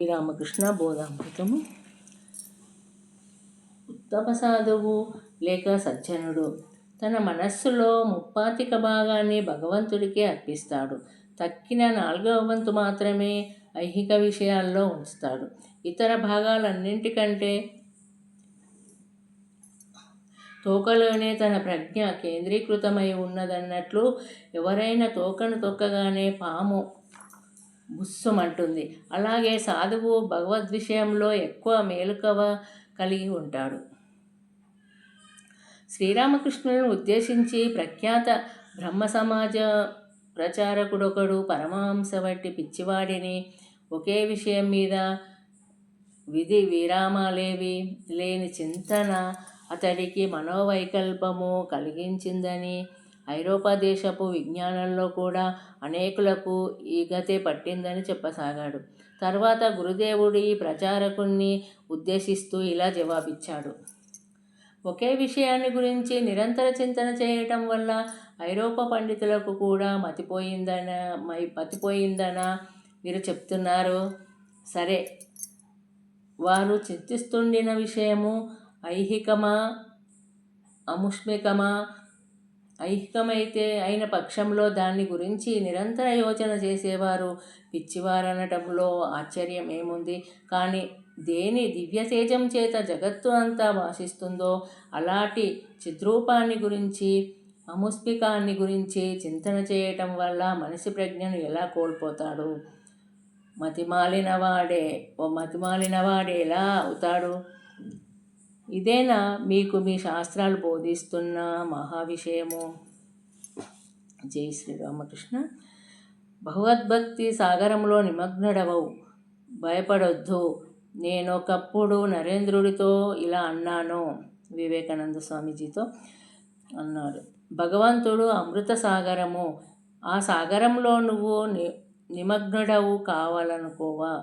శ్రీరామకృష్ణ బోధామృతము. ఉత్తమ సాధువు లేక సజ్జనుడు తన మనస్సులో ముప్పాతిక భాగాన్ని భగవంతుడికే అర్పిస్తాడు. తక్కిన 4వ వంతు మాత్రమే ఐహిక విషయాల్లో ఉంచుతాడు. ఇతర భాగాలన్నింటికంటే తోకలోనే తన ప్రజ్ఞ కేంద్రీకృతమై ఉన్నదన్నట్లు ఎవరైనా తోకను తొక్కగానే పాము బుస్సుమంటుంది. అలాగే సాధువు భగవద్విషయంలో ఎక్కువ మేలుకవ కలిగి ఉంటాడు. శ్రీరామకృష్ణులను ఉద్దేశించి ప్రఖ్యాత బ్రహ్మ సమాజ ప్రచారకుడొకడు పరమహంస వంటి పిచ్చివాడిని ఒకే విషయం మీద విధి విరామాలేవి లేని చింతన అతడికి మనోవైకల్పము కలిగించిందని, ఐరోపా దేశపు విజ్ఞానంలో కూడా అనేకులకు ఈ గతే పట్టిందని చెప్పసాగాడు. తర్వాత గురుదేవుడు ఈ ప్రచారకుణ్ణి ఉద్దేశిస్తూ ఇలా జవాబిచ్చాడు. ఒకే విషయాన్ని గురించి నిరంతర చింతన చేయటం వల్ల ఐరోపా పండితులకు కూడా మతిపోయిందనా మీరు చెప్తున్నారు? సరే, వారు చింతిస్తుండిన విషయము ఐహికమా అముష్మికమా? ఐహికమైతే అయిన పక్షంలో దాన్ని గురించి నిరంతర యోచన చేసేవారు పిచ్చివారనటంలో ఆశ్చర్యం ఏముంది? కానీ దేని దివ్యతేజం చేత జగత్తు అంతా భాషిస్తుందో అలాంటి చిద్రూపాన్ని గురించి, అముష్మికాన్ని గురించి చింతన చేయటం వల్ల మనిషి ప్రజ్ఞను ఎలా కోల్పోతాడు? మతిమాలినవాడే ఎలా అవుతాడు? ఇదేనా మీకు మీ శాస్త్రాలు బోధిస్తున్న మహావిషయము? జై శ్రీరామకృష్ణ. భగవద్భక్తి సాగరంలో నిమగ్నుడవవు, భయపడొద్దు. నేనొకప్పుడు నరేంద్రుడితో ఇలా అన్నాను, వివేకానంద స్వామీజీతో అన్నాడు. భగవంతుడు అమృత సాగరము, ఆ సాగరంలో నువ్వు నిమగ్నుడవు కావాలనుకోవా?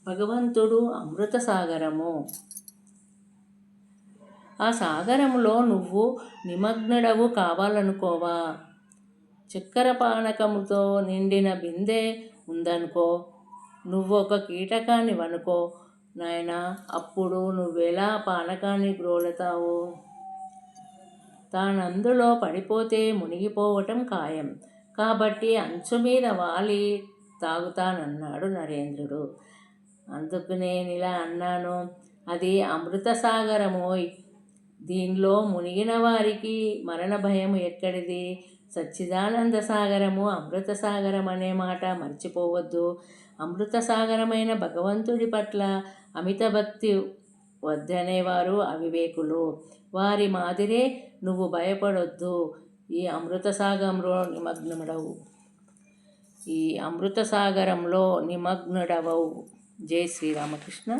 భగవంతుడు అమృత సాగరము, ఆ సాగరంలో నువ్వు నిమగ్నుడవు కావాలనుకోవా? చక్కెర పానకముతో నిండిన బిందె ఉందనుకో, నువ్వు ఒక కీటకాన్ని వనుకో నాయనా, అప్పుడు నువ్వెలా పానకాన్ని గ్రోలతావు? తానందులో పడిపోతే మునిగిపోవటం ఖాయం. కాబట్టి అంచు మీద వాలి తాగుతానన్నాడు నరేంద్రుడు. అందుకు నేనిలా అన్నాను, అది అమృత సాగరమోయ్, దీనిలో మునిగిన వారికి మరణ భయం ఎక్కడిది? సచ్చిదానంద సాగరము అమృత సాగరం అనే మాట మర్చిపోవద్దు. అమృత సాగరమైన భగవంతుడి పట్ల అమిత భక్తి వద్దనేవారు అవివేకులు. వారి మాదిరే నువ్వు భయపడొద్దు. ఈ అమృత సాగరంలో నిమగ్నుడవవు. జై శ్రీరామకృష్ణ.